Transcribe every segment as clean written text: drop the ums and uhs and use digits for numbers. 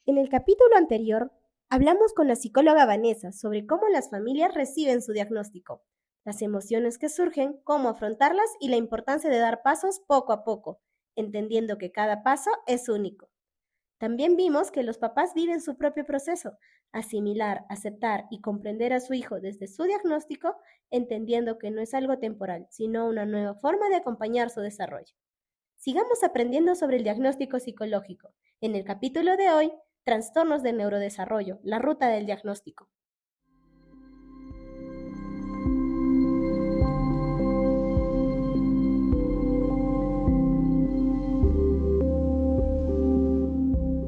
En el capítulo anterior, hablamos con la psicóloga Vanessa sobre cómo las familias reciben su diagnóstico, las emociones que surgen, cómo afrontarlas y la importancia de dar pasos poco a poco, entendiendo que cada paso es único. También vimos que los papás viven su propio proceso, asimilar, aceptar y comprender a su hijo desde su diagnóstico, entendiendo que no es algo temporal, sino una nueva forma de acompañar su desarrollo. Sigamos aprendiendo sobre el diagnóstico psicológico. En el capítulo de hoy, trastornos del neurodesarrollo, la ruta del diagnóstico.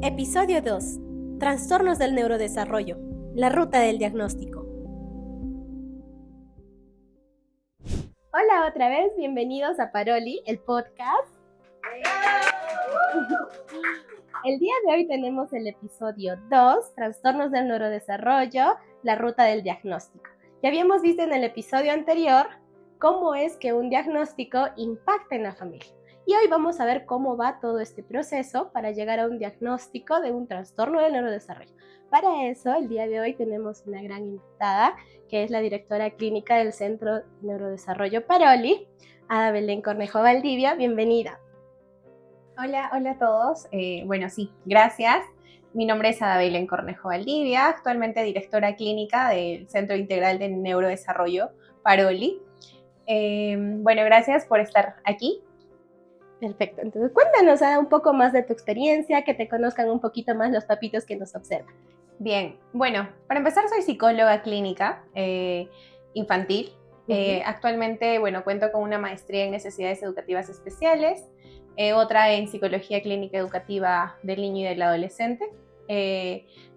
Episodio 2. Trastornos del neurodesarrollo, la ruta del diagnóstico. Hola otra vez, bienvenidos a Paroli, el podcast. El día de hoy tenemos el episodio 2, Trastornos del neurodesarrollo, la ruta del diagnóstico. Ya habíamos visto en el episodio anterior cómo es que un diagnóstico impacta en la familia. Y hoy vamos a ver cómo va todo este proceso para llegar a un diagnóstico de un trastorno del neurodesarrollo. Para eso, el día de hoy tenemos una gran invitada, que es la directora clínica del Centro de Neurodesarrollo Paroli, Ada Belén Cornejo Valdivia. Bienvenida. Hola a todos. Sí, gracias. Mi nombre es Ada Belén Cornejo Valdivia, actualmente directora clínica del Centro Integral de Neurodesarrollo Paroli. Gracias por estar aquí. Perfecto, entonces cuéntanos un poco más de tu experiencia, que te conozcan un poquito más los papitos que nos observan. Bien, bueno, para empezar soy psicóloga clínica infantil. Actualmente, cuento con una maestría en necesidades educativas especiales, otra en psicología clínica educativa del niño y del adolescente,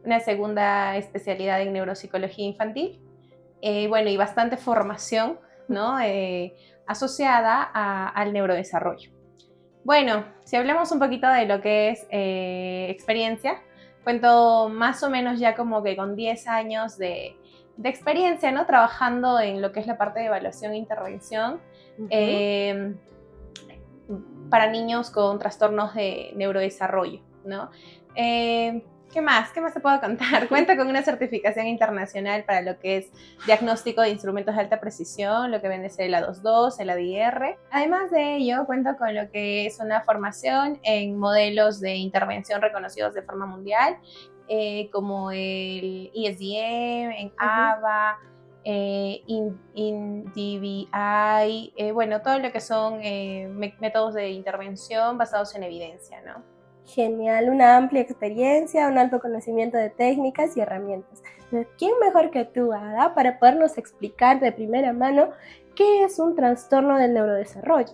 una segunda especialidad en neuropsicología infantil, y bastante formación, ¿no? Asociada al neurodesarrollo. Bueno, si hablamos un poquito de lo que es experiencia, cuento más o menos ya como que con 10 años de experiencia, ¿no? Trabajando en lo que es la parte de evaluación e intervención para niños con trastornos de neurodesarrollo, ¿no? ¿Qué más? ¿Qué más te puedo contar? Cuento con una certificación internacional para lo que es diagnóstico de instrumentos de alta precisión, lo que viene a ser el A22, el ADR. Además de ello, cuento con lo que es una formación en modelos de intervención reconocidos de forma mundial, como el ESDM, en AVA, INDVI, todo lo que son métodos de intervención basados en evidencia, ¿no? Genial, una amplia experiencia, un alto conocimiento de técnicas y herramientas. ¿Quién mejor que tú, Ada, para podernos explicar de primera mano qué es un trastorno del neurodesarrollo?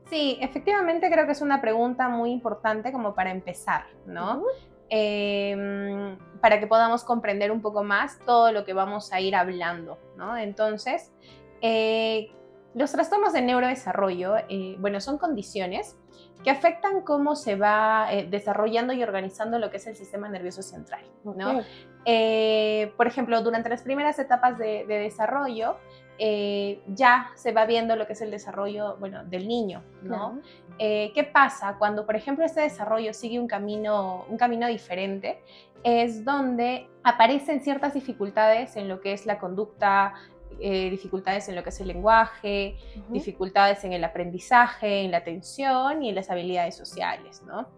Sí, efectivamente creo que es una pregunta muy importante como para empezar, ¿no? Para que podamos comprender un poco más todo lo que vamos a ir hablando, ¿no? Entonces, los trastornos de neurodesarrollo, son condiciones que afectan cómo se va desarrollando y organizando lo que es el sistema nervioso central, ¿no? Por ejemplo, durante las primeras etapas de desarrollo, ya se va viendo lo que es el desarrollo, del niño, ¿no? Claro. ¿Qué pasa? Cuando, por ejemplo, este desarrollo sigue un camino diferente, es donde aparecen ciertas dificultades en lo que es la conducta, dificultades en lo que es el lenguaje, dificultades en el aprendizaje, en la atención y en las habilidades sociales, ¿no?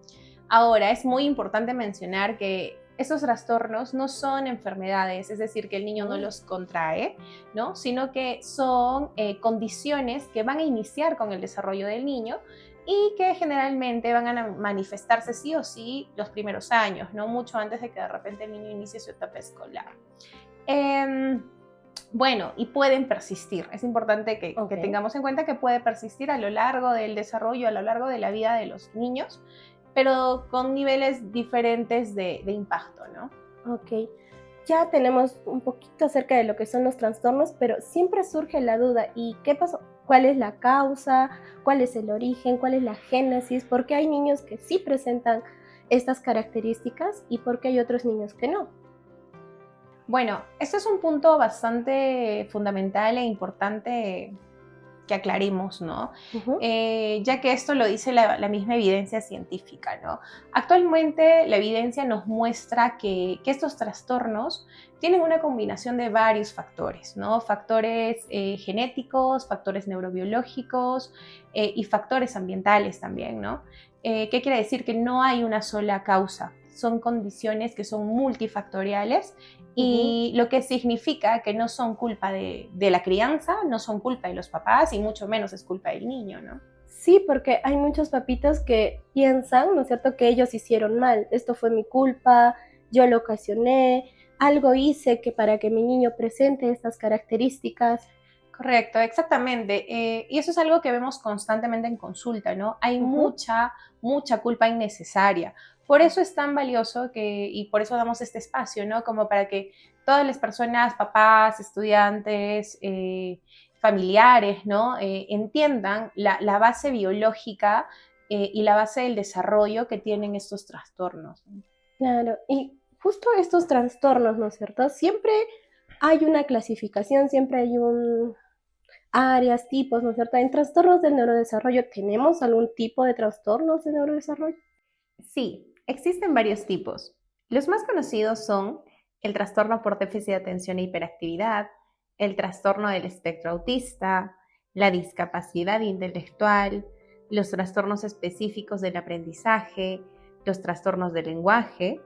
Ahora, es muy importante mencionar que esos trastornos no son enfermedades, es decir, que el niño no los contrae, ¿no? Sino que son condiciones que van a iniciar con el desarrollo del niño y que generalmente van a manifestarse sí o sí los primeros años, no mucho antes de que de repente el niño inicie su etapa escolar. Y pueden persistir. Es importante que tengamos en cuenta que puede persistir a lo largo del desarrollo, a lo largo de la vida de los niños, pero con niveles diferentes de impacto, ¿no? Ok, ya tenemos un poquito acerca de lo que son los trastornos, pero siempre surge la duda, ¿y qué pasó? ¿Cuál es la causa? ¿Cuál es el origen? ¿Cuál es la génesis? ¿Por qué hay niños que sí presentan estas características y por qué hay otros niños que no? Bueno, esto es un punto bastante fundamental e importante que aclaremos, ¿no? Ujú. Ya que esto lo dice la misma evidencia científica, ¿no? Actualmente la evidencia nos muestra que estos trastornos tienen una combinación de varios factores, ¿no? Factores genéticos, factores neurobiológicos y factores ambientales también, ¿no? ¿Qué quiere decir? Que no hay una sola causa, son condiciones que son multifactoriales Ujú. y lo que significa que no son culpa de la crianza, no son culpa de los papás y mucho menos es culpa del niño, ¿no? Sí, porque hay muchos papitos que piensan, ¿no es cierto?, que ellos hicieron mal. Esto fue mi culpa, yo lo ocasioné, algo hice que para que mi niño presente estas características. Correcto, exactamente. Y eso es algo que vemos constantemente en consulta, ¿no? Hay Ujú. mucha culpa innecesaria. Por eso es tan valioso y por eso damos este espacio, ¿no? Como para que todas las personas, papás, estudiantes, familiares, ¿no? Entiendan la base biológica y la base del desarrollo que tienen estos trastornos, ¿no? Claro, y justo estos trastornos, ¿no es cierto? Siempre hay una clasificación, siempre hay un áreas, tipos, ¿no es cierto? En trastornos del neurodesarrollo, ¿tenemos algún tipo de trastornos de neurodesarrollo? Sí, existen varios tipos. Los más conocidos son el trastorno por déficit de atención e hiperactividad, el trastorno del espectro autista, la discapacidad intelectual, los trastornos específicos del aprendizaje, los trastornos del lenguaje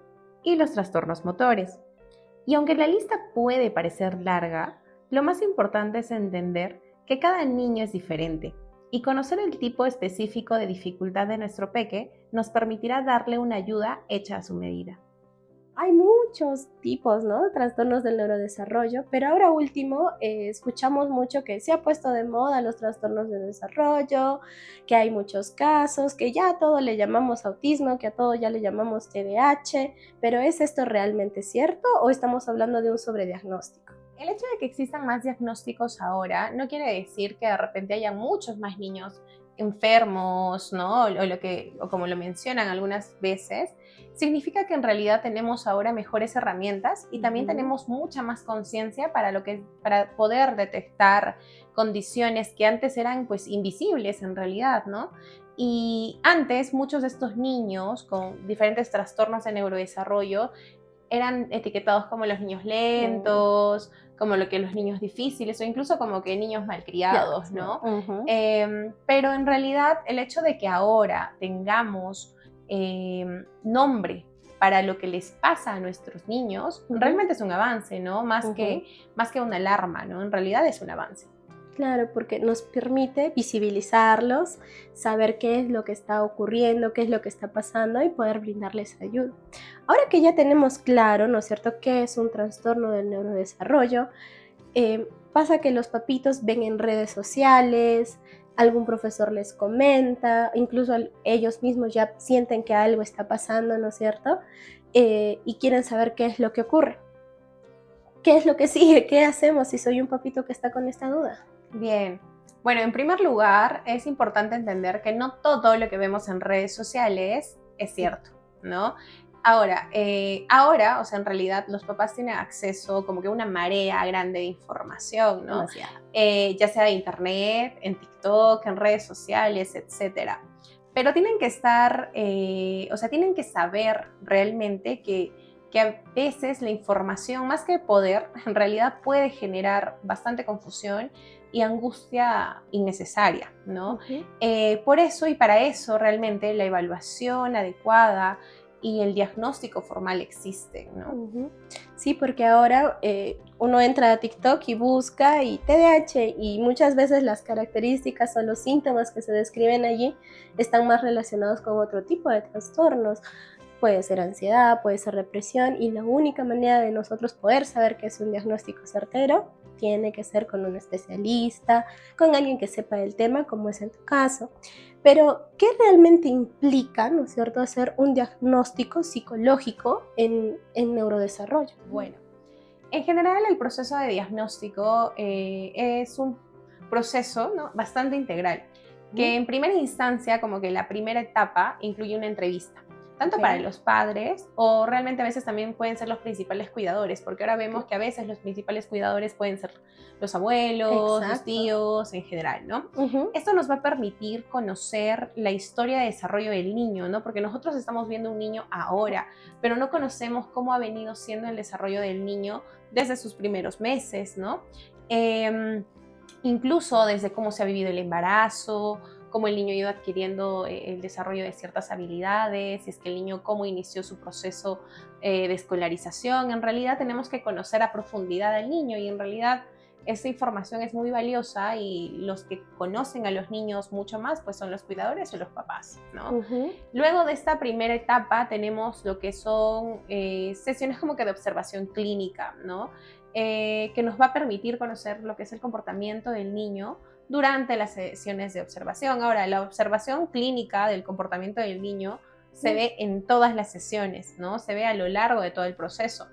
y los trastornos motores. Y aunque la lista puede parecer larga, lo más importante es entender que cada niño es diferente y conocer el tipo específico de dificultad de nuestro peque nos permitirá darle una ayuda hecha a su medida. Hay muchos tipos, ¿no? De trastornos del neurodesarrollo, pero ahora último, escuchamos mucho que se ha puesto de moda los trastornos del desarrollo, que hay muchos casos, que ya a todo le llamamos autismo, que a todo ya le llamamos TDAH, pero ¿es esto realmente cierto o estamos hablando de un sobrediagnóstico? El hecho de que existan más diagnósticos ahora no quiere decir que de repente haya muchos más niños enfermos, ¿no? O como lo mencionan algunas veces, significa que en realidad tenemos ahora mejores herramientas y también Ujú. tenemos mucha más conciencia para poder detectar condiciones que antes eran pues invisibles en realidad, ¿no? Y antes muchos de estos niños con diferentes trastornos de neurodesarrollo eran etiquetados como los niños Mm, lentos, como lo que los niños difíciles o incluso como que niños malcriados, criados, ¿no? ¿no? Ujú. Pero en realidad el hecho de que ahora tengamos nombre para lo que les pasa a nuestros niños, Ujú. realmente es un avance, ¿no? Ujú. Más que una alarma, ¿no? En realidad es un avance. Claro, porque nos permite visibilizarlos, saber qué es lo que está ocurriendo, qué es lo que está pasando y poder brindarles ayuda. Ahora que ya tenemos claro, ¿no es cierto?, qué es un trastorno del neurodesarrollo, pasa que los papitos ven en redes sociales, algún profesor les comenta, incluso ellos mismos ya sienten que algo está pasando, ¿no es cierto? Y quieren saber qué es lo que ocurre. ¿Qué es lo que sigue? ¿Qué hacemos si soy un papito que está con esta duda? Bien. Bueno, en primer lugar, es importante entender que no todo lo que vemos en redes sociales es cierto, ¿no? Ahora, o sea, en realidad los papás tienen acceso como que a una marea grande de información, ¿no? Demasiado. Ya sea de internet, en TikTok, en redes sociales, etcétera. Pero tienen que estar, o sea, tienen que saber realmente que a veces la información, más que poder, en realidad puede generar bastante confusión y angustia innecesaria, ¿no? Ujú. Por eso y para eso realmente la evaluación adecuada y el diagnóstico formal existen, ¿no? Ujú. Sí, porque ahora uno entra a TikTok y busca y TDAH y muchas veces las características o los síntomas que se describen allí están más relacionados con otro tipo de trastornos. Puede ser ansiedad, puede ser depresión y la única manera de nosotros poder saber que es un diagnóstico certero tiene que ser con un especialista, con alguien que sepa del tema, como es en tu caso. Pero, ¿qué realmente implica, no es cierto, hacer un diagnóstico psicológico en neurodesarrollo? Bueno, en general el proceso de diagnóstico es un proceso, ¿no?, bastante integral, que Ujú. en primera instancia, como que la primera etapa, incluye una entrevista. tanto Ok. para los padres o realmente a veces también pueden ser los principales cuidadores, porque ahora vemos que a veces los principales cuidadores pueden ser los abuelos, los Exacto. tíos en general, ¿no? Ujú. Esto nos va a permitir conocer la historia de desarrollo del niño, ¿no? Porque nosotros estamos viendo un niño ahora, pero no conocemos cómo ha venido siendo el desarrollo del niño desde sus primeros meses, ¿no? Eh, Incluso desde cómo se ha vivido el embarazo, cómo el niño ha ido adquiriendo el desarrollo de ciertas habilidades, si es que el niño cómo inició su proceso de escolarización. En realidad tenemos que conocer a profundidad al niño y en realidad esta información es muy valiosa y los que conocen a los niños mucho más pues son los cuidadores o los papás, ¿no? Ujú. Luego de esta primera etapa tenemos lo que son sesiones como que de observación clínica, ¿no? Que nos va a permitir conocer lo que es el comportamiento del niño durante las sesiones de observación. Ahora, la observación clínica del comportamiento del niño se ve en todas las sesiones, ¿no? Se ve a lo largo de todo el proceso,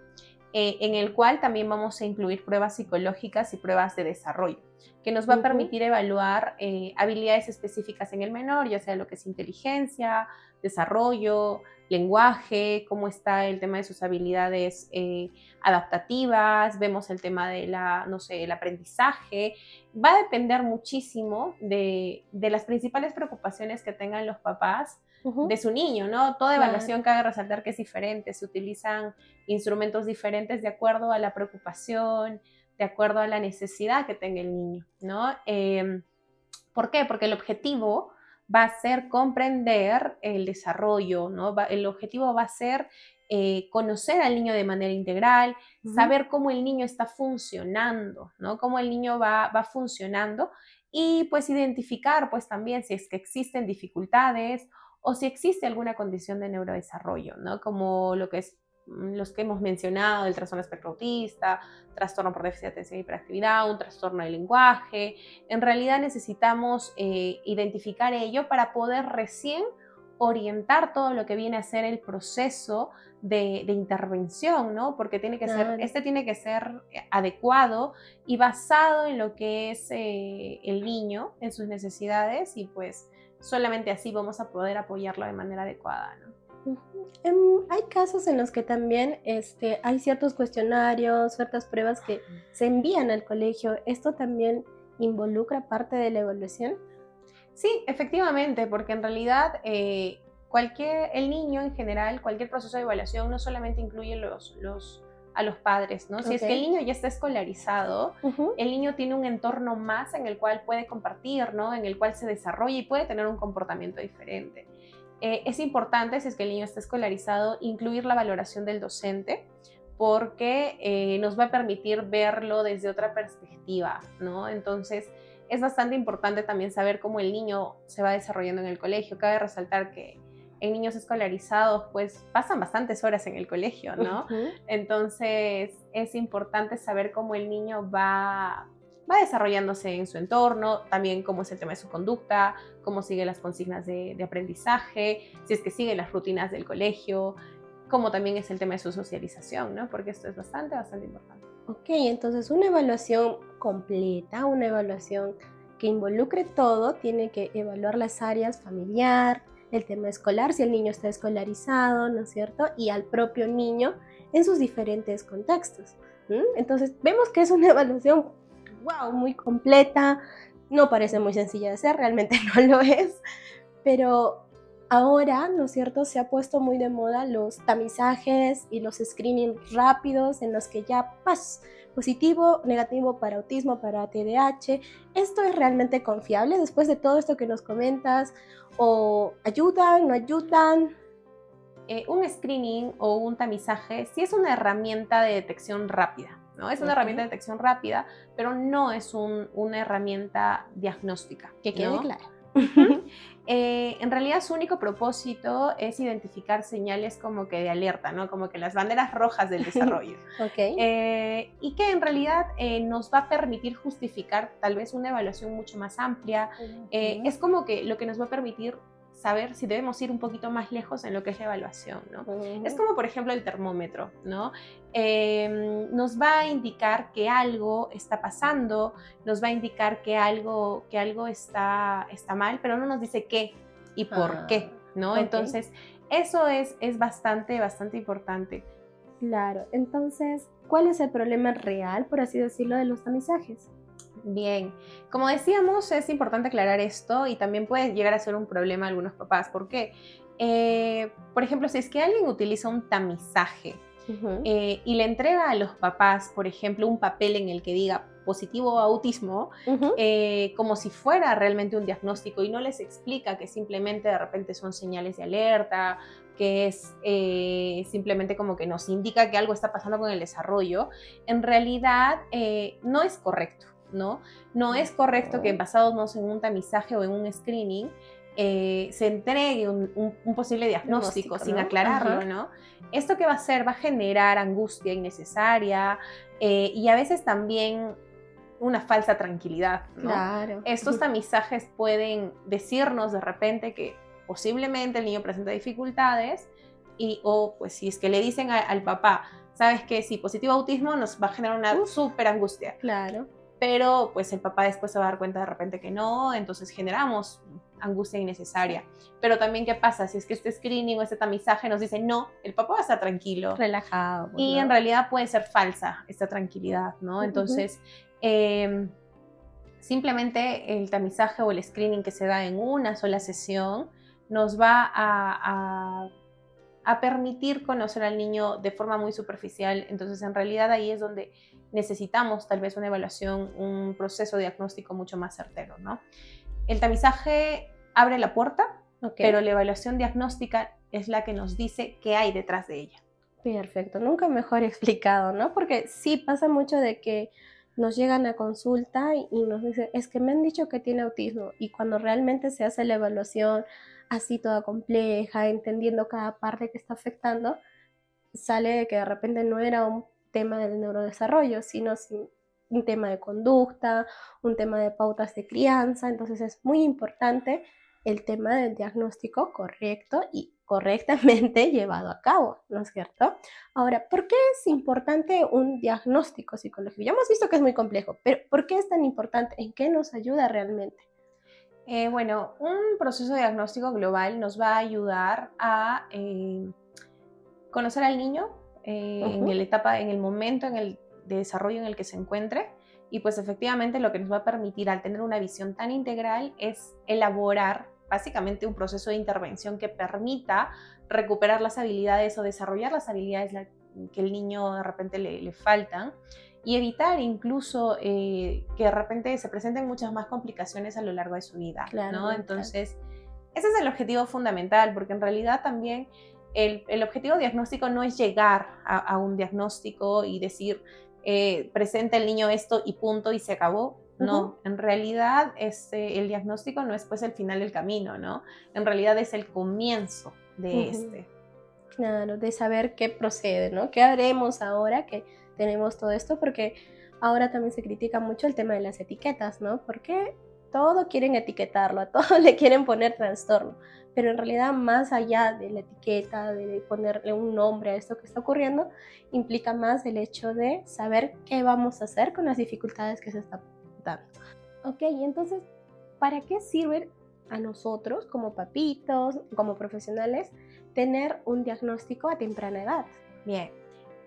en el cual también vamos a incluir pruebas psicológicas y pruebas de desarrollo, que nos va a Ujú. permitir evaluar habilidades específicas en el menor, ya sea lo que es inteligencia, desarrollo, lenguaje, cómo está el tema de sus habilidades adaptativas, vemos el tema de no sé, el aprendizaje. Va a depender muchísimo de las principales preocupaciones que tengan los papás de Ujú. su niño, ¿no? Toda Claro. evaluación cabe resaltar que es diferente, se utilizan instrumentos diferentes de acuerdo a la preocupación, de acuerdo a la necesidad que tenga el niño, ¿no? ¿Por qué? Porque el objetivo va a ser comprender el desarrollo, ¿no? El objetivo va a ser conocer al niño de manera integral, Ujú. saber cómo el niño está funcionando, ¿no? Cómo el niño va funcionando y pues identificar pues también si es que existen dificultades o si existe alguna condición de neurodesarrollo, ¿no? Como lo que es los que hemos mencionado, el trastorno espectro autista, trastorno por déficit de atención y hiperactividad, un trastorno del lenguaje. En realidad necesitamos identificar ello para poder recién orientar todo lo que viene a ser el proceso de intervención, ¿no? Porque Claro. este tiene que ser adecuado y basado en lo que es el niño, en sus necesidades y pues solamente así vamos a poder apoyarlo de manera adecuada, ¿no? Ujú. Hay casos en los que también hay ciertos cuestionarios, ciertas pruebas que se envían al colegio. ¿Esto también involucra parte de la evaluación? Sí, efectivamente, porque en realidad el niño en general, cualquier proceso de evaluación no solamente incluye a los padres, ¿no? Si Ok. es que el niño ya está escolarizado, Ujú. el niño tiene un entorno más en el cual puede compartir, ¿no? En el cual se desarrolla y puede tener un comportamiento diferente. Es importante, si es que el niño está escolarizado, incluir la valoración del docente porque nos va a permitir verlo desde otra perspectiva, ¿no? Entonces, es bastante importante también saber cómo el niño se va desarrollando en el colegio. Cabe resaltar que en niños escolarizados pues pasan bastantes horas en el colegio, ¿no? Ujú. Entonces es importante saber cómo el niño va desarrollándose en su entorno, también cómo es el tema de su conducta, cómo sigue las consignas de aprendizaje, si es que sigue las rutinas del colegio, cómo también es el tema de su socialización, ¿no? Porque esto es bastante, bastante importante. Ok, entonces una evaluación completa, una evaluación que involucre todo, tiene que evaluar las áreas familiar, el tema escolar, si el niño está escolarizado, ¿no es cierto? Y al propio niño en sus diferentes contextos. ¿M? Entonces vemos que es una evaluación, wow, muy completa, no parece muy sencilla de hacer, realmente no lo es, pero ahora, ¿no es cierto?, se ha puesto muy de moda los tamizajes y los screenings rápidos en los que ya, ¡pas!, positivo, negativo para autismo, para TDAH. ¿Esto es realmente confiable después de todo esto que nos comentas? ¿O ayudan, no ayudan? Un screening o un tamizaje sí es una herramienta de detección rápida, ¿no? Es una Ok, herramienta de detección rápida, pero no es una herramienta diagnóstica, que quede ¿no? claro. Ujú. En realidad su único propósito es identificar señales como que de alerta, ¿no? Como que las banderas rojas del desarrollo. Ok. Y que en realidad nos va a permitir justificar tal vez una evaluación mucho más amplia. Ujú. Es como que lo que nos va a permitir saber si debemos ir un poquito más lejos en lo que es la evaluación, ¿no? Es Ujú. como por ejemplo el termómetro, ¿no? Nos va a indicar que algo está pasando, nos va a indicar que algo está mal, pero no nos dice qué y por Ah, qué, ¿no? ok. Entonces, Eso es bastante, bastante importante. Claro, entonces, ¿cuál es el problema real, por así decirlo, de los tamizajes? Bien, como decíamos, es importante aclarar esto y también puede llegar a ser un problema a algunos papás. ¿Por qué? Por ejemplo, si es que alguien utiliza un tamizaje Ujú, y le entrega a los papás, por ejemplo, un papel en el que diga positivo autismo, ujú. como si fuera realmente un diagnóstico y no les explica que simplemente de repente son señales de alerta, que es simplemente como que nos indica que algo está pasando con el desarrollo, en realidad no es correcto, ¿no? No es correcto que Ujú. basándonos en un tamizaje o en un screening, se entregue un posible diagnóstico Diagnóstico, sin ¿no? Ajá. aclararlo, ¿no? ¿Esto qué va a hacer? Va a generar angustia innecesaria y a veces también una falsa tranquilidad, ¿no? Claro. Estos tamizajes pueden decirnos de repente que posiblemente el niño presenta dificultades o pues si es que le dicen al papá, sabes que si positivo autismo nos va a generar una Uf, súper angustia, claro. pero pues el papá después se va a dar cuenta de repente que no, entonces generamos angustia innecesaria. Pero también, ¿qué pasa? Si es que este screening o este tamizaje nos dice no, el papá va a estar tranquilo Relajado, pues, y en ¿no? realidad puede ser falsa esta tranquilidad, ¿no? Ujú. Entonces, simplemente el tamizaje o el screening que se da en una sola sesión nos va a permitir conocer al niño de forma muy superficial. Entonces, en realidad ahí es donde necesitamos tal vez una evaluación, un proceso diagnóstico mucho más certero, ¿no? El tamizaje abre la puerta, Ok, pero la evaluación diagnóstica es la que nos dice qué hay detrás de ella. perfecto. Nunca mejor explicado, ¿no? Porque sí pasa mucho de que nos llegan a consulta y nos dicen, es que me han dicho que tiene autismo. Y cuando realmente se hace la evaluación así toda compleja, entendiendo cada parte que está afectando, sale de que de repente no era un tema del neurodesarrollo, sino un tema de conducta, un tema de pautas de crianza. Entonces es muy importante el tema del diagnóstico correcto y correctamente llevado a cabo, ¿no es cierto? Ahora, ¿por qué es importante un diagnóstico psicológico? Ya hemos visto que es muy complejo, pero ¿por qué es tan importante? ¿En qué nos ayuda realmente? Bueno, un proceso diagnóstico global nos va a ayudar a conocer al niño Ujú, en el momento en el de desarrollo en el que se encuentre. Y pues efectivamente lo que nos va a permitir al tener una visión tan integral es elaborar básicamente un proceso de intervención que permita recuperar las habilidades o desarrollar las habilidades que el niño de repente le faltan y evitar incluso que de repente se presenten muchas más complicaciones a lo largo de su vida, ¿no? claramente. Entonces, ese es el objetivo fundamental, porque en realidad también el objetivo diagnóstico no es llegar a un diagnóstico y decir, presenta el niño esto y punto y se acabó. Ujú, No, en realidad el diagnóstico no es pues el final del camino, ¿no? En realidad es el comienzo de ujú. este. Claro, de saber qué procede, ¿no? ¿Qué haremos ahora que tenemos todo esto? Porque ahora también se critica mucho el tema de las etiquetas, ¿no? Porque todo quieren etiquetarlo, a todo le quieren poner trastorno, pero en realidad más allá de la etiqueta, de ponerle un nombre a esto que está ocurriendo, implica más el hecho de saber qué vamos a hacer con las dificultades que se están dando. Ok, y entonces, ¿para qué sirve a nosotros como papitos, como profesionales, tener un diagnóstico a temprana edad? Bien.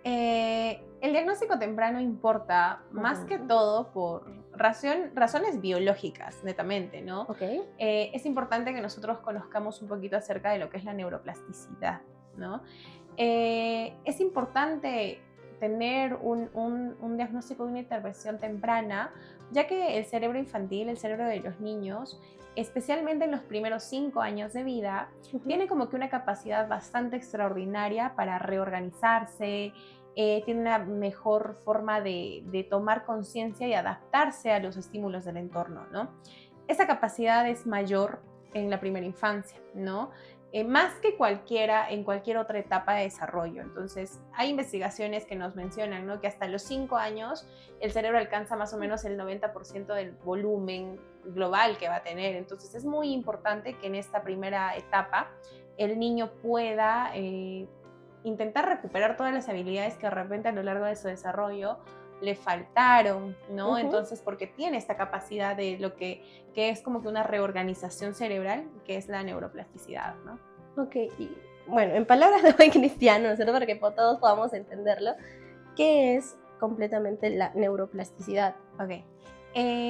El diagnóstico temprano importa más que Ujú. todo por razones biológicas, netamente, ¿no? Ok, Es importante que nosotros conozcamos un poquito acerca de lo que es la neuroplasticidad, ¿no? Es importante tener un diagnóstico de una intervención temprana, ya que el cerebro infantil, el cerebro de los niños, especialmente en los primeros 5 años de vida, ujú, tiene como que una capacidad bastante extraordinaria para reorganizarse, tiene una mejor forma de tomar conciencia y adaptarse a los estímulos del entorno, ¿no? Esa capacidad es mayor en la primera infancia, ¿no? Más que cualquiera en cualquier otra etapa de desarrollo. Entonces, hay investigaciones que nos mencionan, ¿no? Que hasta los 5 años el cerebro alcanza más o menos el 90% del volumen global que va a tener. Entonces, es muy importante que en esta primera etapa el niño pueda intentar recuperar todas las habilidades que de repente a lo largo de su desarrollo le faltaron, ¿no? ujú. Entonces, porque tiene esta capacidad de lo que es como que una reorganización cerebral, que es la neuroplasticidad, ¿no? Ok, y bueno, en palabras de buen cristiano, ¿no es cierto? Para que todos podamos entenderlo, ¿qué es completamente la neuroplasticidad? Ok.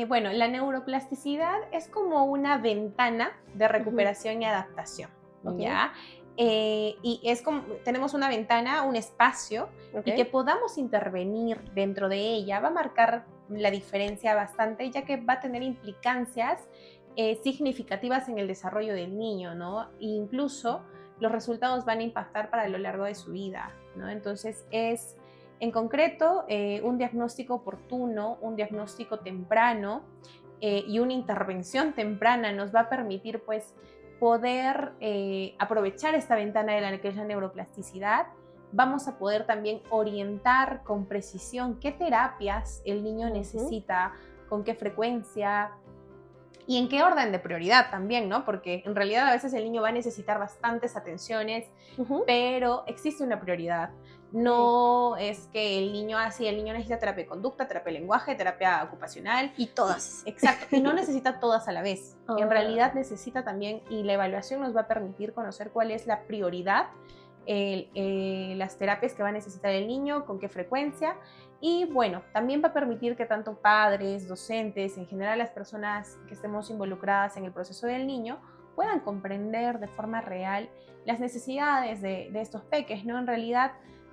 Bueno, la neuroplasticidad es como una ventana de recuperación y adaptación, Okay. ¿ya? Y es como, tenemos una ventana, un espacio, y Okay. que podamos intervenir dentro de ella va a marcar la diferencia bastante, ya que va a tener implicancias significativas en el desarrollo del niño, ¿no? E incluso los resultados van a impactar para lo largo de su vida, ¿no? Entonces es en concreto, un diagnóstico oportuno, un diagnóstico temprano y una intervención temprana nos va a permitir pues, poder aprovechar esta ventana de la que es la neuroplasticidad. Vamos a poder también orientar con precisión qué terapias el niño necesita, con qué frecuencia y en qué orden de prioridad también, ¿no? Porque en realidad a veces el niño va a necesitar bastantes atenciones, pero existe una prioridad. No es que el niño el niño necesita terapia de conducta, terapia de lenguaje, terapia ocupacional. Y todas. Exacto, y no necesita todas a la vez. En realidad necesita también, y la evaluación nos va a permitir conocer cuál es la prioridad, las terapias que va a necesitar el niño, con qué frecuencia. Y bueno, también va a permitir que tanto padres, docentes, en general las personas que estemos involucradas en el proceso del niño, puedan comprender de forma real las necesidades de estos peques, ¿no? En realidad,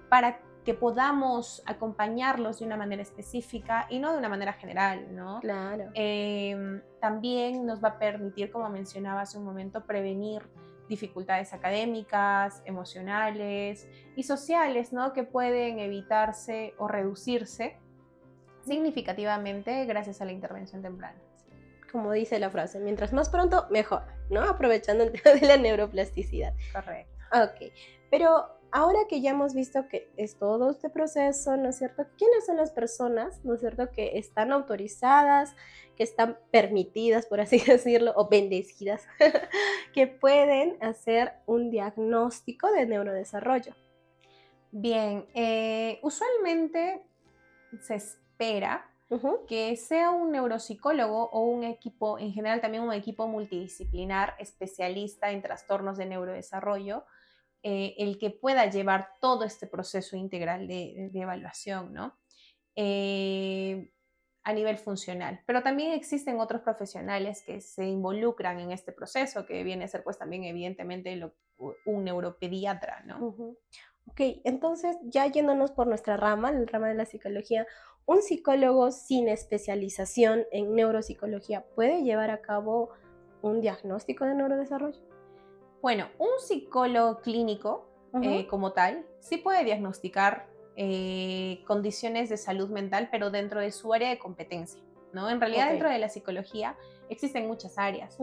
para que podamos acompañarlos de una manera específica y no de una manera general, ¿no? Claro. También nos va a permitir, como mencionaba hace un momento, prevenir dificultades académicas, emocionales y sociales, ¿no? Que pueden evitarse o reducirse significativamente gracias a la intervención temprana. Como dice la frase, mientras más pronto, mejor, ¿no? Aprovechando el tema de la neuroplasticidad. Correcto. Ok, pero ahora que ya hemos visto que es todo este proceso, ¿no es cierto? ¿Quiénes son las personas, ¿no es cierto?, que están autorizadas, que están permitidas, por así decirlo, o bendecidas, que pueden hacer un diagnóstico de neurodesarrollo? Bien, usualmente se espera que sea un neuropsicólogo o un equipo, en general también un equipo multidisciplinar especialista en trastornos de neurodesarrollo, el que pueda llevar todo este proceso integral de evaluación, ¿no? A nivel funcional. Pero también existen otros profesionales que se involucran en este proceso, que viene a ser pues también evidentemente un neuropediatra, ¿no? Ok, entonces ya yéndonos por nuestra rama, el rama de la psicología, ¿un psicólogo sin especialización en neuropsicología puede llevar a cabo un diagnóstico de neurodesarrollo? Bueno, un psicólogo clínico como tal sí puede diagnosticar condiciones de salud mental, pero dentro de su área de competencia, ¿no? En realidad dentro de la psicología existen muchas áreas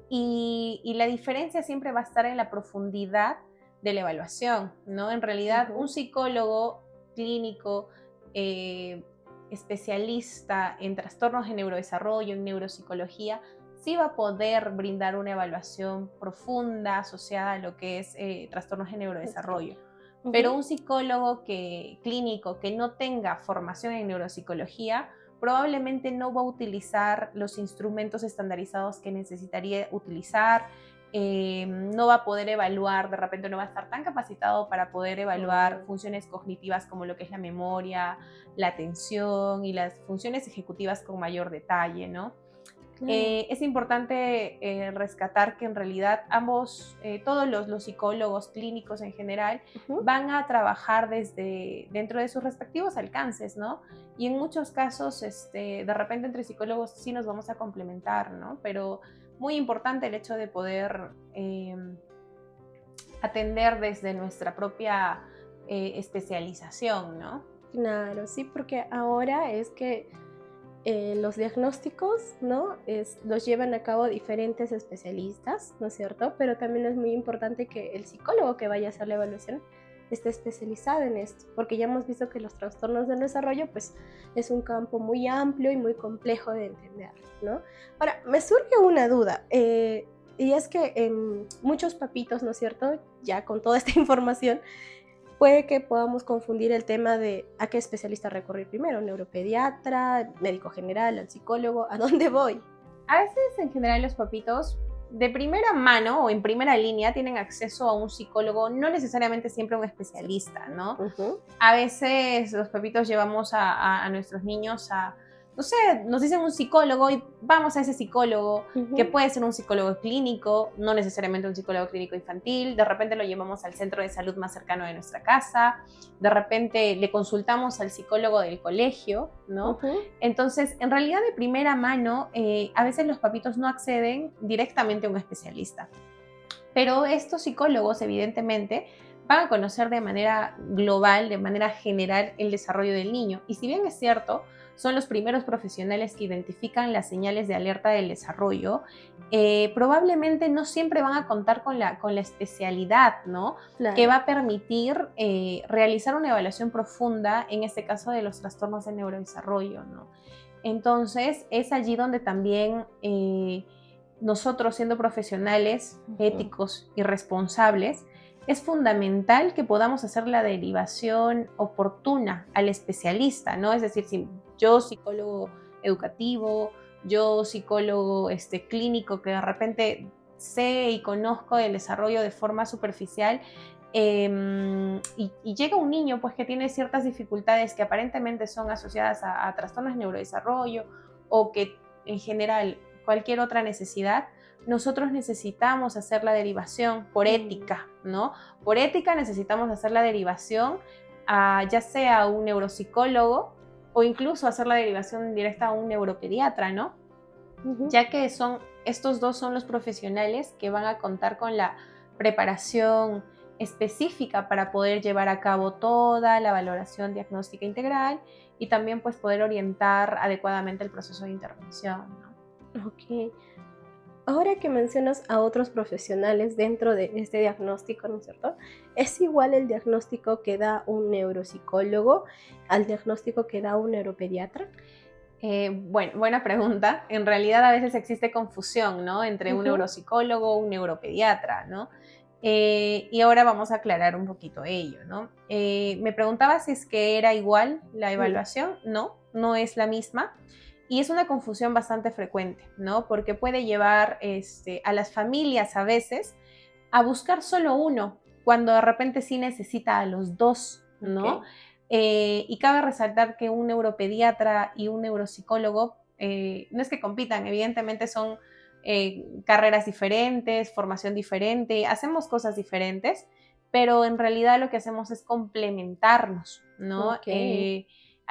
y la diferencia siempre va a estar en la profundidad de la evaluación, ¿no? En realidad un psicólogo clínico especialista en trastornos de neurodesarrollo, en neuropsicología, sí va a poder brindar una evaluación profunda asociada a lo que es trastornos de neurodesarrollo. Pero un psicólogo clínico que no tenga formación en neuropsicología probablemente no va a utilizar los instrumentos estandarizados que necesitaría utilizar, no va a poder evaluar, de repente no va a estar tan capacitado para poder evaluar funciones cognitivas como lo que es la memoria, la atención y las funciones ejecutivas con mayor detalle, ¿no? Es importante rescatar que en realidad todos los psicólogos clínicos en general van a trabajar dentro de sus respectivos alcances, ¿no? Y en muchos casos, de repente entre psicólogos sí nos vamos a complementar, ¿no? Pero muy importante el hecho de poder atender desde nuestra propia especialización, ¿no? Claro, sí, porque ahora es que los diagnósticos, ¿no? Los llevan a cabo diferentes especialistas, ¿no es cierto? Pero también es muy importante que el psicólogo que vaya a hacer la evaluación esté especializado en esto, porque ya hemos visto que los trastornos del desarrollo, pues, es un campo muy amplio y muy complejo de entender, ¿no? Ahora, me surge una duda, y es que muchos papitos, ¿no es cierto?, ya con toda esta información, puede que podamos confundir el tema de a qué especialista recurrir primero, neuropediatra, médico general, al psicólogo, ¿a dónde voy? A veces en general los papitos de primera mano o en primera línea tienen acceso a un psicólogo, no necesariamente siempre un especialista, ¿no? A veces los papitos llevamos a nuestros niños a, no sé, nos dicen un psicólogo y vamos a ese psicólogo, que puede ser un psicólogo clínico, no necesariamente un psicólogo clínico infantil, de repente lo llevamos al centro de salud más cercano de nuestra casa, de repente le consultamos al psicólogo del colegio, ¿no? Entonces, en realidad de primera mano, a veces los papitos no acceden directamente a un especialista, pero estos psicólogos evidentemente van a conocer de manera global, de manera general el desarrollo del niño, y si bien es cierto, son los primeros profesionales que identifican las señales de alerta del desarrollo, probablemente no siempre van a contar con la especialidad, ¿no? Claro. Que va a permitir realizar una evaluación profunda, en este caso de los trastornos de neurodesarrollo, ¿no? Entonces, es allí donde también nosotros, siendo profesionales éticos y responsables, es fundamental que podamos hacer la derivación oportuna al especialista, ¿no? Es decir, si yo psicólogo educativo, yo psicólogo clínico, que de repente sé y conozco el desarrollo de forma superficial, y llega un niño pues que tiene ciertas dificultades que aparentemente son asociadas a trastornos de neurodesarrollo o que en general cualquier otra necesidad, nosotros necesitamos hacer la derivación por ética, ¿no? Por ética necesitamos hacer la derivación a ya sea un neuropsicólogo o incluso hacer la derivación directa a un neuropediatra, ¿no? Ya que estos dos son los profesionales que van a contar con la preparación específica para poder llevar a cabo toda la valoración diagnóstica integral y también pues poder orientar adecuadamente el proceso de intervención, ¿no? Ok. Ahora que mencionas a otros profesionales dentro de este diagnóstico, ¿no es cierto? ¿Es igual el diagnóstico que da un neuropsicólogo al diagnóstico que da un neuropediatra? Bueno, buena pregunta. En realidad a veces existe confusión, ¿no? Entre un neuropsicólogo o un neuropediatra, ¿no? Y ahora vamos a aclarar un poquito ello, ¿no? Me preguntaba si es que era igual la evaluación. No, no es la misma. Y es una confusión bastante frecuente, ¿no? Porque puede llevar a las familias a veces a buscar solo uno, cuando de repente sí necesita a los dos, ¿no? Y cabe resaltar que un neuropediatra y un neuropsicólogo no es que compitan, evidentemente son carreras diferentes, formación diferente, hacemos cosas diferentes, pero en realidad lo que hacemos es complementarnos, ¿no?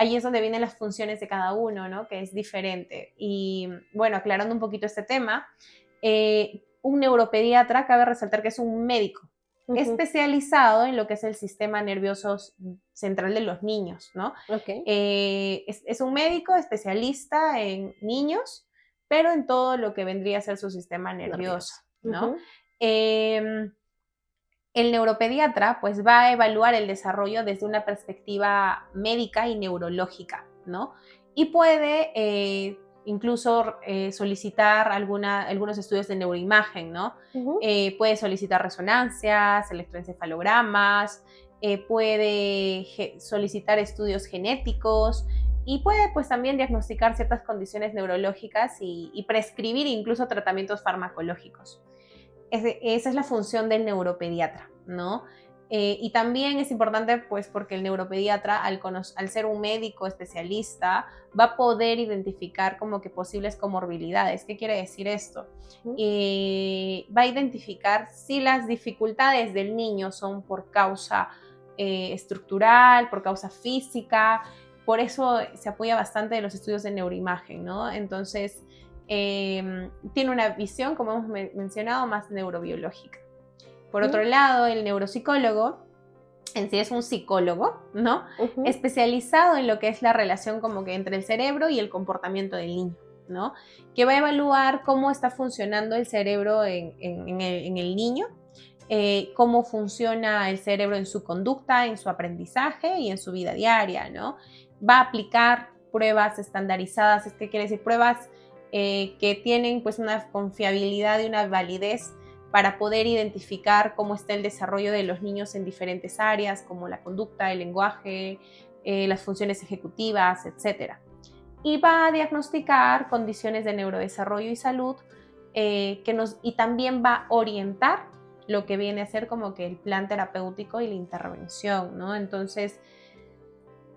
Ahí es donde vienen las funciones de cada uno, ¿no? Que es diferente. Y bueno, aclarando un poquito este tema, un neuropediatra cabe resaltar que es un médico especializado en lo que es el sistema nervioso central de los niños, ¿no? Es un médico especialista en niños, pero en todo lo que vendría a ser su sistema nervioso, ¿no? El neuropediatra pues va a evaluar el desarrollo desde una perspectiva médica y neurológica, ¿no? Y puede incluso solicitar algunos estudios de neuroimagen, ¿no? Puede solicitar resonancias, electroencefalogramas, puede solicitar estudios genéticos y puede pues también diagnosticar ciertas condiciones neurológicas y prescribir incluso tratamientos farmacológicos. Esa es la función del neuropediatra, ¿no? Y también es importante, pues, porque el neuropediatra, al ser un médico especialista, va a poder identificar como que posibles comorbilidades. ¿Qué quiere decir esto? Va a identificar si las dificultades del niño son por causa estructural, por causa física. Por eso se apoya bastante de los estudios de neuroimagen, ¿no? Entonces, tiene una visión, como hemos mencionado, más neurobiológica. Por otro lado, el neuropsicólogo en sí es un psicólogo, ¿no? Especializado en lo que es la relación como que entre el cerebro y el comportamiento del niño, ¿no? Que va a evaluar cómo está funcionando el cerebro en el niño, cómo funciona el cerebro en su conducta, en su aprendizaje y en su vida diaria, ¿no? Va a aplicar pruebas estandarizadas, ¿qué quiere decir? Pruebas que tienen pues una confiabilidad y una validez para poder identificar cómo está el desarrollo de los niños en diferentes áreas, como la conducta, el lenguaje, las funciones ejecutivas, etc. Y va a diagnosticar condiciones de neurodesarrollo y salud y también va a orientar lo que viene a ser como que el plan terapéutico y la intervención, ¿no? Entonces,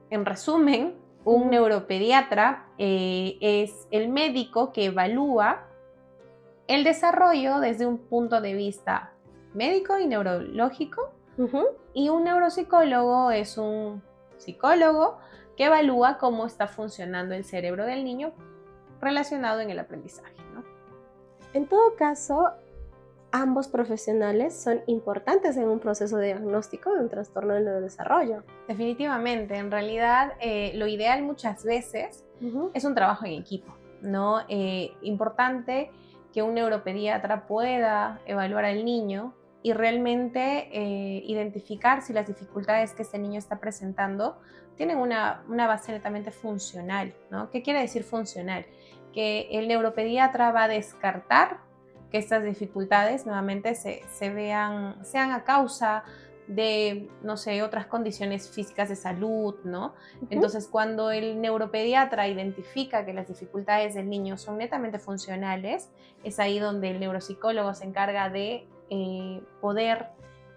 en resumen, un neuropediatra es el médico que evalúa el desarrollo desde un punto de vista médico y neurológico, y un neuropsicólogo es un psicólogo que evalúa cómo está funcionando el cerebro del niño relacionado en el aprendizaje, ¿no? En todo caso, ambos profesionales son importantes en un proceso de diagnóstico de un trastorno del neurodesarrollo. Definitivamente, en realidad lo ideal muchas veces es un trabajo en equipo, ¿no? Importante que un neuropediatra pueda evaluar al niño y realmente identificar si las dificultades que este niño está presentando tienen una base netamente funcional, ¿no? ¿Qué quiere decir funcional? Que el neuropediatra va a descartar que estas dificultades nuevamente sean a causa de, no sé, otras condiciones físicas de salud, ¿no? Entonces, cuando el neuropediatra identifica que las dificultades del niño son netamente funcionales, es ahí donde el neuropsicólogo se encarga de poder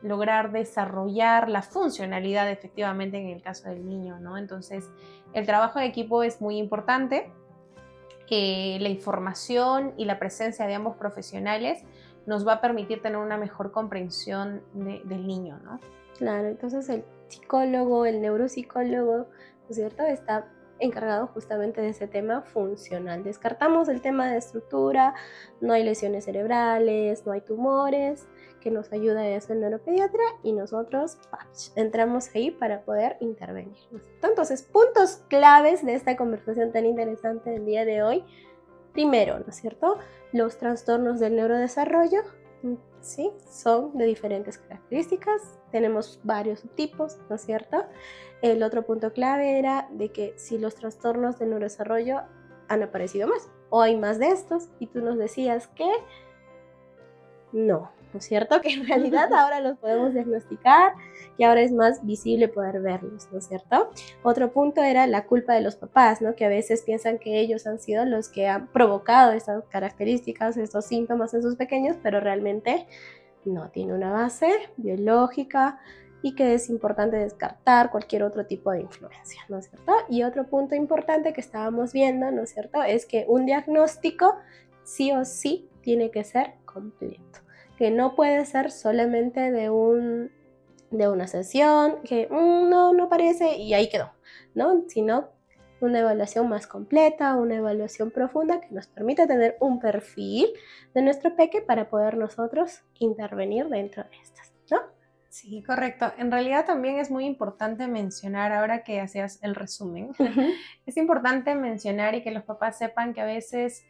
lograr desarrollar la funcionalidad efectivamente en el caso del niño, ¿no? Entonces, el trabajo de equipo es muy importante. La información y la presencia de ambos profesionales nos va a permitir tener una mejor comprensión del niño, ¿no? Claro, entonces el psicólogo, el neuropsicólogo, ¿no es cierto?, está encargado justamente de ese tema funcional. Descartamos el tema de estructura, no hay lesiones cerebrales, no hay tumores, que nos ayuda a eso el neuropediatra, y nosotros entramos ahí para poder intervenir. Entonces, puntos claves de esta conversación tan interesante del día de hoy. Primero, ¿no es cierto?, los trastornos del neurodesarrollo, ¿sí?, son de diferentes características, tenemos varios subtipos, ¿no es cierto? El otro punto clave era de que si los trastornos del neurodesarrollo han aparecido más, o hay más de estos, y tú nos decías que no, ¿no es cierto? Que en realidad ahora los podemos diagnosticar, que ahora es más visible poder verlos, ¿no es cierto? Otro punto era la culpa de los papás, ¿no? Que a veces piensan que ellos han sido los que han provocado estas características, estos síntomas en sus pequeños, pero realmente no tiene una base biológica, y que es importante descartar cualquier otro tipo de influencia, ¿no es cierto? Y otro punto importante que estábamos viendo, ¿no es cierto?, es que un diagnóstico sí o sí tiene que ser completo, que no puede ser solamente de una sesión, que no parece y ahí quedó, ¿no? Sino una evaluación más completa, una evaluación profunda que nos permita tener un perfil de nuestro peque para poder nosotros intervenir dentro de estas, ¿no? Sí, correcto. En realidad también es muy importante mencionar, ahora que hacías el resumen, es importante mencionar y que los papás sepan que a veces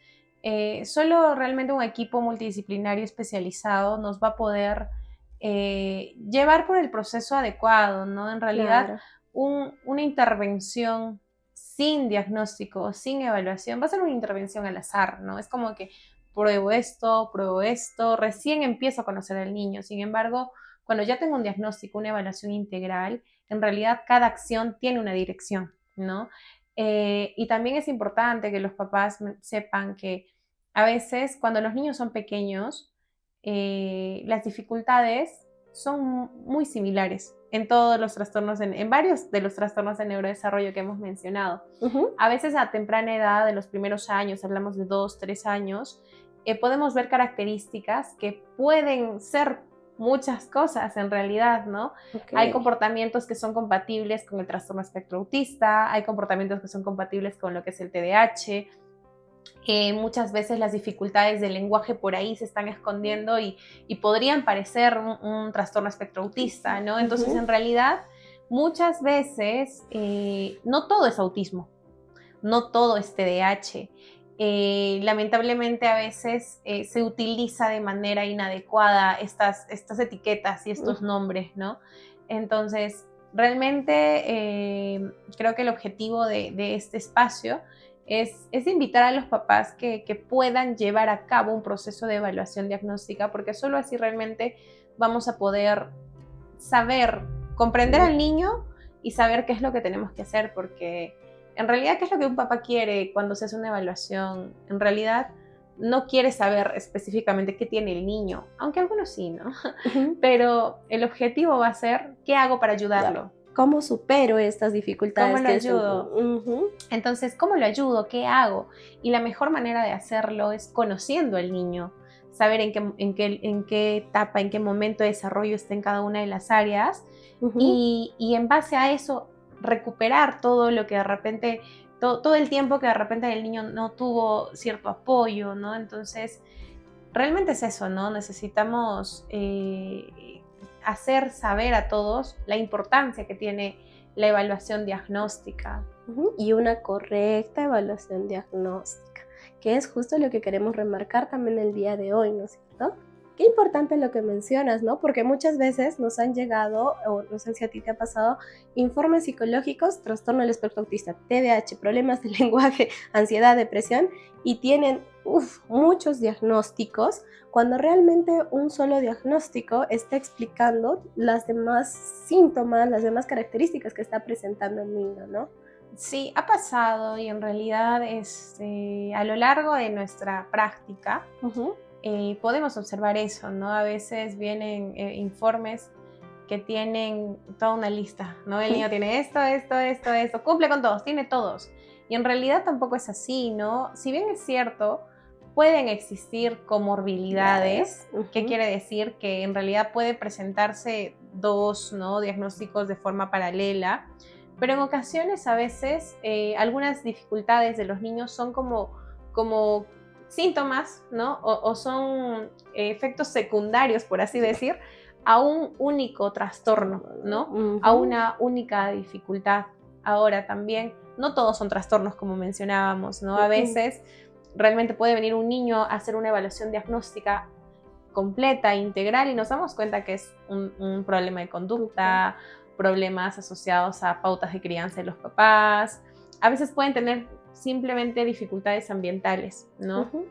solo realmente un equipo multidisciplinario especializado nos va a poder llevar por el proceso adecuado, ¿no? En realidad, Claro. Una intervención sin diagnóstico, sin evaluación, va a ser una intervención al azar, ¿no? Es como que pruebo esto, recién empiezo a conocer al niño. Sin embargo, cuando ya tengo un diagnóstico, una evaluación integral, en realidad cada acción tiene una dirección, ¿no? Y también es importante que los papás sepan que a veces cuando los niños son pequeños, las dificultades son muy similares en todos los trastornos, en varios de los trastornos de neurodesarrollo que hemos mencionado. A veces a temprana edad, de los primeros años, hablamos de 2, 3 años, podemos ver características que pueden ser muchas cosas en realidad, ¿no? Okay. Hay comportamientos que son compatibles con el trastorno espectro autista, hay comportamientos que son compatibles con lo que es el TDAH. Muchas veces las dificultades del lenguaje por ahí se están escondiendo y podrían parecer un trastorno espectro autista, ¿no? Entonces, en realidad, muchas veces no todo es autismo, no todo es TDAH. Lamentablemente a veces se utiliza de manera inadecuada estas etiquetas y estos nombres, ¿no? Entonces, realmente creo que el objetivo de este espacio es invitar a los papás que puedan llevar a cabo un proceso de evaluación diagnóstica, porque solo así realmente vamos a poder saber, comprender al niño y saber qué es lo que tenemos que hacer, porque en realidad, ¿qué es lo que un papá quiere cuando se hace una evaluación? En realidad, no quiere saber específicamente qué tiene el niño, aunque algunos sí, ¿no? Ujú. Pero el objetivo va a ser, ¿qué hago para ayudarlo? ¿Cómo supero estas ¿Cómo dificultades lo que es ayudo? Ujú. Entonces, ¿cómo lo ayudo? ¿Qué hago? Y la mejor manera de hacerlo es conociendo al niño, saber en qué etapa, en qué momento de desarrollo está en cada una de las áreas Ujú. y en base a eso recuperar todo lo que de repente, todo el tiempo que de repente el niño no tuvo cierto apoyo, ¿no? Entonces, realmente es eso, ¿no? Necesitamos hacer saber a todos la importancia que tiene la evaluación diagnóstica. Ujú. Y una correcta evaluación diagnóstica, que es justo lo que queremos remarcar también el día de hoy, ¿no es cierto? Qué importante lo que mencionas, ¿no? Porque muchas veces nos han llegado, o no sé si a ti te ha pasado, informes psicológicos, trastorno del espectro autista, TDAH, problemas del lenguaje, ansiedad, depresión, y tienen muchos diagnósticos, cuando realmente un solo diagnóstico está explicando las demás síntomas, las demás características que está presentando el niño, ¿no? Sí, ha pasado y en realidad a lo largo de nuestra práctica Ujú. podemos observar eso, ¿no? A veces vienen informes que tienen toda una lista, ¿no? El niño tiene esto, cumple con todos, tiene todos. Y en realidad tampoco es así, ¿no? Si bien es cierto, pueden existir comorbilidades, ¿qué Ujú. quiere decir? Que en realidad puede presentarse dos, ¿no? Diagnósticos de forma paralela, pero en ocasiones a veces algunas dificultades de los niños son como síntomas, ¿no? O son efectos secundarios, por así decir, a un único trastorno, ¿no? A Ujú. una única dificultad. Ahora también, no todos son trastornos como mencionábamos, ¿no? A Ujú. veces realmente puede venir un niño a hacer una evaluación diagnóstica completa, integral, y nos damos cuenta que es un problema de conducta, problemas asociados a pautas de crianza de los papás. A veces pueden tener simplemente dificultades ambientales, ¿no? Ujú.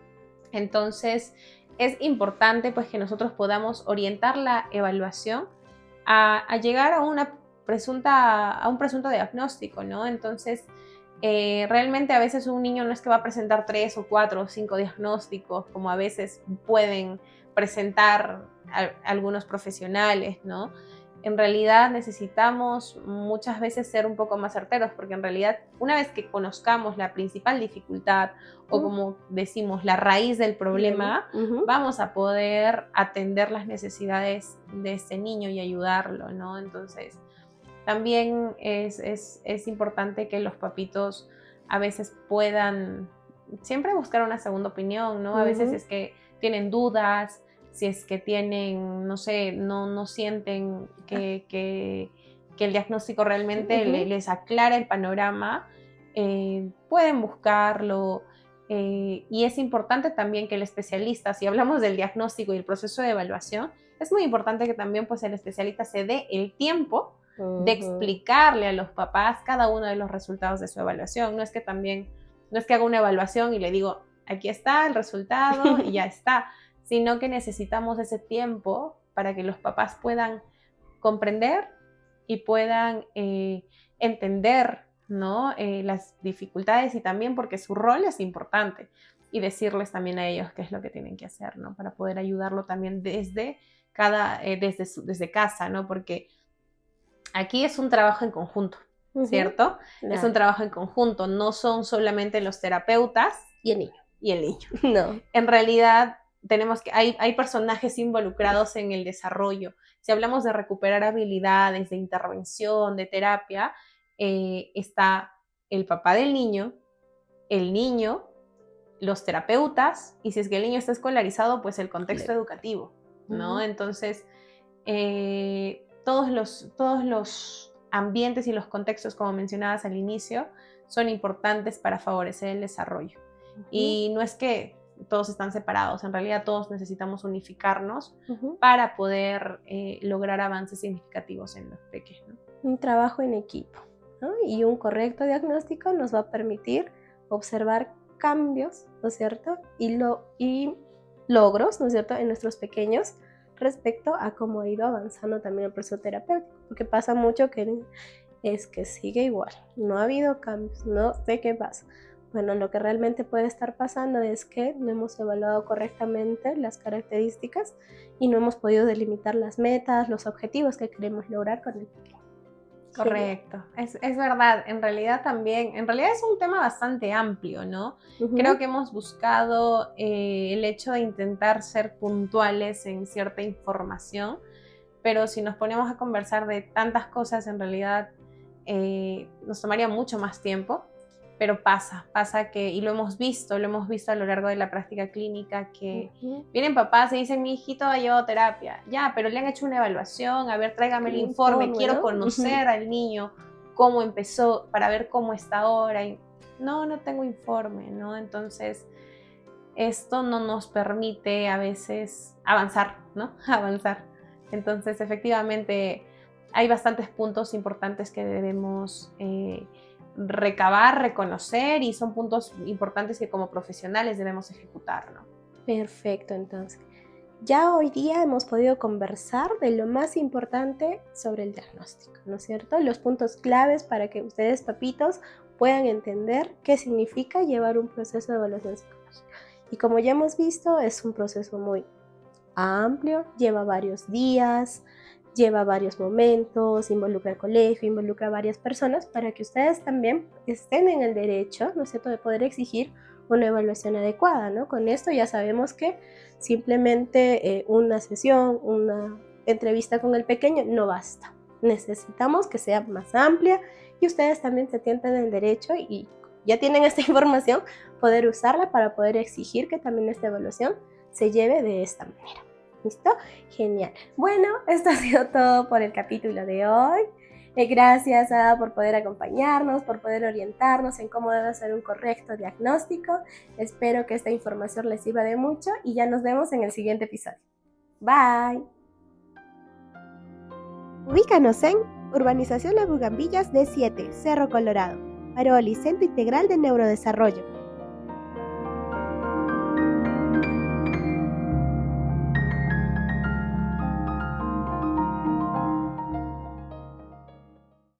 Entonces, es importante pues que nosotros podamos orientar la evaluación a llegar a un presunto diagnóstico, ¿no? Entonces, realmente a veces un niño no es que va a presentar 3 o 4 o 5 diagnósticos, como a veces pueden presentar algunos profesionales, ¿no? En realidad necesitamos muchas veces ser un poco más certeros, porque en realidad una vez que conozcamos la principal dificultad o como decimos, la raíz del problema, Ujú. vamos a poder atender las necesidades de este niño y ayudarlo, ¿no? Entonces, también es importante que los papitos a veces puedan siempre buscar una segunda opinión, ¿no? A veces Ujú. es que tienen dudas, si es que tienen, no sé, no sienten que el diagnóstico realmente Ujú. les aclara el panorama, pueden buscarlo. Y es importante también que el especialista, si hablamos del diagnóstico y el proceso de evaluación, es muy importante que también pues, el especialista se dé el tiempo de Ujú. explicarle a los papás cada uno de los resultados de su evaluación. No es que haga una evaluación y le digo, aquí está el resultado y ya está, sino que necesitamos ese tiempo para que los papás puedan comprender y puedan entender, ¿no? Las dificultades y también porque su rol es importante y decirles también a ellos qué es lo que tienen que hacer, ¿no? Para poder ayudarlo también desde casa, ¿no? Porque aquí es un trabajo en conjunto, Ujú. ¿cierto? Es un Claro. trabajo en conjunto, no son solamente los terapeutas Y el niño. y el niño. No. En realidad, hay personajes involucrados en el desarrollo. Si hablamos de recuperar habilidades, de intervención, de terapia, está el papá del niño, el niño, los terapeutas, y si es que el niño está escolarizado, pues el contexto educativo, ¿no? Ujú. Entonces, todos los ambientes y los contextos, como mencionabas al inicio, son importantes para favorecer el desarrollo. Ujú. Y no es que todos están separados, en realidad todos necesitamos unificarnos Ujú. para poder lograr avances significativos en los pequeños, ¿no? Un trabajo en equipo, ¿no? Y un correcto diagnóstico nos va a permitir observar cambios, ¿no es cierto? Y logros, ¿no es cierto?, en nuestros pequeños respecto a cómo ha ido avanzando también el proceso terapéutico. Porque pasa mucho que es que sigue igual, no ha habido cambios, no sé qué pasa. Bueno, lo que realmente puede estar pasando es que no hemos evaluado correctamente las características y no hemos podido delimitar las metas, los objetivos que queremos lograr con el pequeño. Correcto, es verdad, en realidad es un tema bastante amplio, ¿no? Creo que hemos buscado el hecho de intentar ser puntuales en cierta información, pero si nos ponemos a conversar de tantas cosas, en realidad nos tomaría mucho más tiempo, pero pasa que, y lo hemos visto a lo largo de la práctica clínica, que vienen papás y dicen, mi hijito ha llevado terapia, ya, pero le han hecho una evaluación, a ver, tráigame el informe, quiero conocer al niño, cómo empezó, para ver cómo está ahora, y no tengo informe, ¿no? Entonces, esto no nos permite a veces avanzar, ¿no? Avanzar. Entonces, efectivamente, hay bastantes puntos importantes que debemos recabar, reconocer, y son puntos importantes que como profesionales debemos ejecutar, ¿no? Perfecto, entonces. Ya hoy día hemos podido conversar de lo más importante sobre el diagnóstico, ¿no es cierto? Los puntos claves para que ustedes, papitos, puedan entender qué significa llevar un proceso de evaluación psicológica. Y como ya hemos visto, es un proceso muy amplio, lleva varios días, lleva varios momentos, involucra al colegio, involucra a varias personas para que ustedes también estén en el derecho, ¿no es cierto?, de poder exigir una evaluación adecuada, ¿no? Con esto ya sabemos que simplemente una sesión, una entrevista con el pequeño no basta. Necesitamos que sea más amplia y ustedes también se sientan en el derecho y ya tienen esta información, poder usarla para poder exigir que también esta evaluación se lleve de esta manera. ¿Listo? Genial. Bueno, esto ha sido todo por el capítulo de hoy. Gracias por poder acompañarnos, por poder orientarnos en cómo debe ser un correcto diagnóstico. Espero que esta información les sirva de mucho y ya nos vemos en el siguiente episodio. Bye. Ubícanos en Urbanización Las Bugambillas D7, Cerro Colorado, Paroli, Centro Integral de Neurodesarrollo.